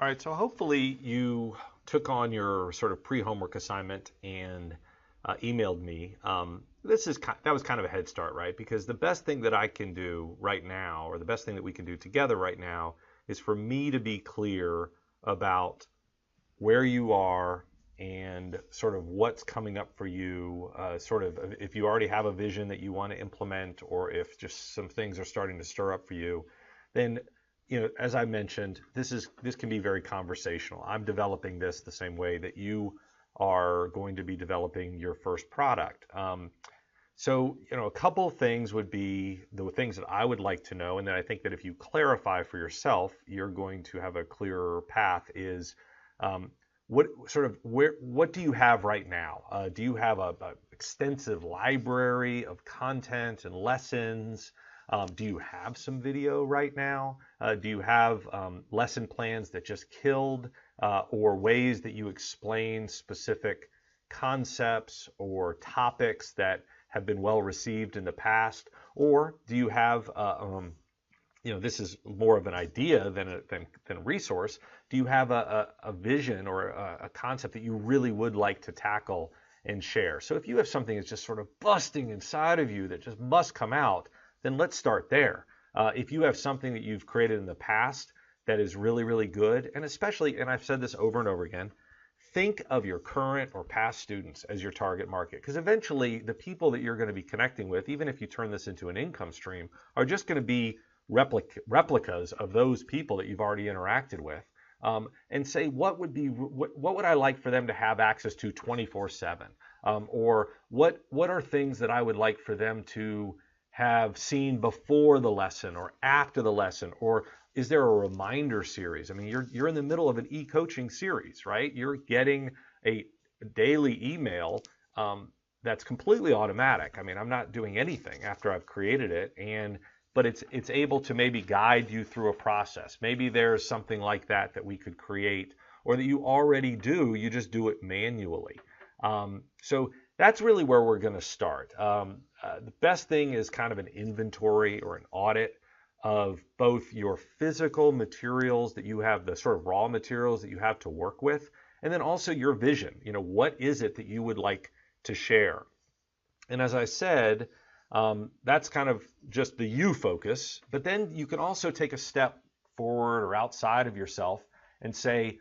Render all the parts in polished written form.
All right, so hopefully you took on your sort of pre-homework assignment and emailed me. That was kind of a head start, right? Because the best thing that I can do right now, or the best thing that we can do together right now, is for me to be clear about where you are and sort of what's coming up for you. Sort of if you already have a vision that you want to implement, or if just some things are starting to stir up for you, then as I mentioned, this can be very conversational. I'm developing this the same way that you are going to be developing your first product. A couple of things would be the things that I would like to know, and then I think that if you clarify for yourself, you're going to have a clearer path. Is what do you have right now? Do you have a extensive library of content and lessons? Do you have some video right now? Do you have lesson plans that just killed, or ways that you explain specific concepts or topics that have been well received in the past? Or do you have, this is more of an idea than a resource. Do you have a vision or a concept that you really would like to tackle and share? So if you have something that's just sort of busting inside of you that just must come out, then let's start there. If you have something that you've created in the past that is really, really good, and especially, and I've said this over and over again, think of your current or past students as your target market, because eventually the people that you're going to be connecting with, even if you turn this into an income stream, are just going to be replicas of those people that you've already interacted with. And say, what would I like for them to have access to 24/7? Or what are things that I would like for them to have seen before the lesson or after the lesson? Or is there a reminder series? I mean, you're in the middle of an e-coaching series, right? You're getting a daily email that's completely automatic. I mean, I'm not doing anything after I've created it, but it's able to maybe guide you through a process. Maybe there's something like that we could create, or that you already do, you just do it manually. So that's really where we're going to start. The best thing is kind of an inventory or an audit of both your physical materials that you have, the sort of raw materials that you have to work with, and then also your vision. What is it that you would like to share? And as I said, that's kind of just the you focus, but then you can also take a step forward or outside of yourself and say,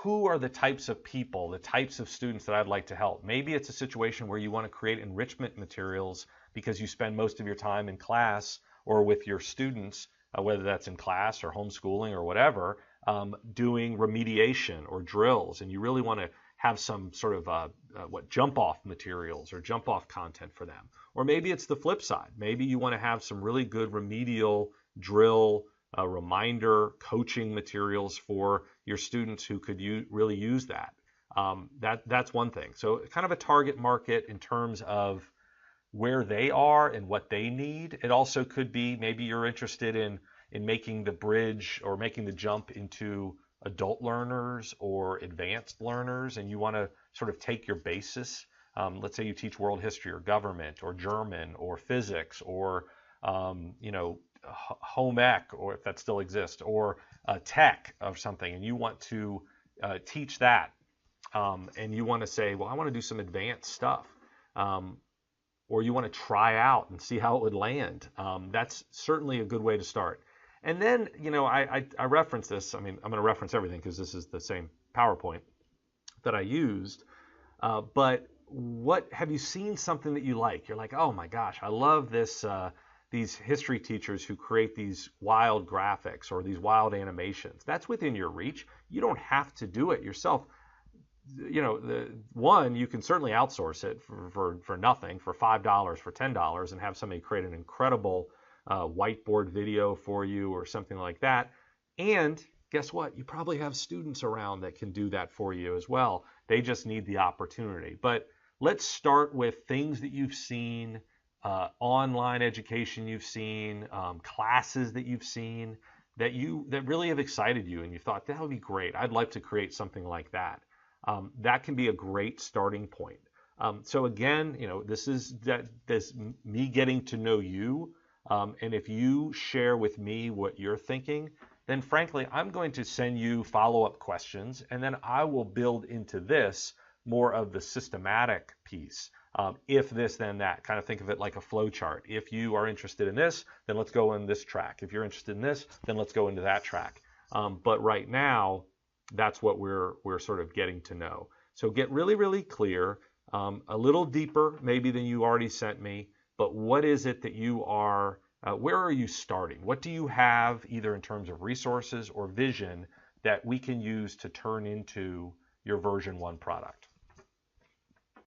who are the types of people, the types of students that I'd like to help? Maybe it's a situation where you want to create enrichment materials because you spend most of your time in class or with your students, whether that's in class or homeschooling or whatever, doing remediation or drills, and you really want to have some sort of jump-off materials or jump-off content for them. Or maybe it's the flip side. Maybe you want to have some really good remedial drill, reminder, coaching materials for your students who could really use that. That's one thing. So kind of a target market in terms of where they are and what they need. It also could be maybe you're interested in making the bridge or making the jump into adult learners or advanced learners, and you want to sort of take your basis. Let's say you teach world history or government or German or physics or home ec, or if that still exists, or tech of something, and you want to teach that, and you want to say, well, I want to do some advanced stuff, or you want to try out and see how it would land. That's certainly a good way to start. And then, I reference this. I mean, I'm going to reference everything because this is the same PowerPoint that I used. But what have you seen something that you like? You're like, oh my gosh, I love this. These history teachers who create these wild graphics or these wild animations. That's within your reach. You don't have to do it yourself. You can certainly outsource it for nothing, for $5, for $10, and have somebody create an incredible whiteboard video for you or something like that. And guess what? You probably have students around that can do that for you as well. They just need the opportunity. But let's start with things that you've seen, online education you've seen, classes that you've seen that really have excited you, and you thought that would be great. I'd like to create something like that. That can be a great starting point. So again, this is me getting to know you. And if you share with me what you're thinking, then frankly, I'm going to send you follow-up questions, and then I will build into this more of the systematic piece. If this, then that. Kind of think of it like a flow chart. If you are interested in this, then let's go in this track. If you're interested in this, then let's go into that track. But right now, that's what we're sort of getting to know. So get really, really clear, a little deeper maybe than you already sent me, but what is it that you are, where are you starting? What do you have either in terms of resources or vision that we can use to turn into your version 1 product?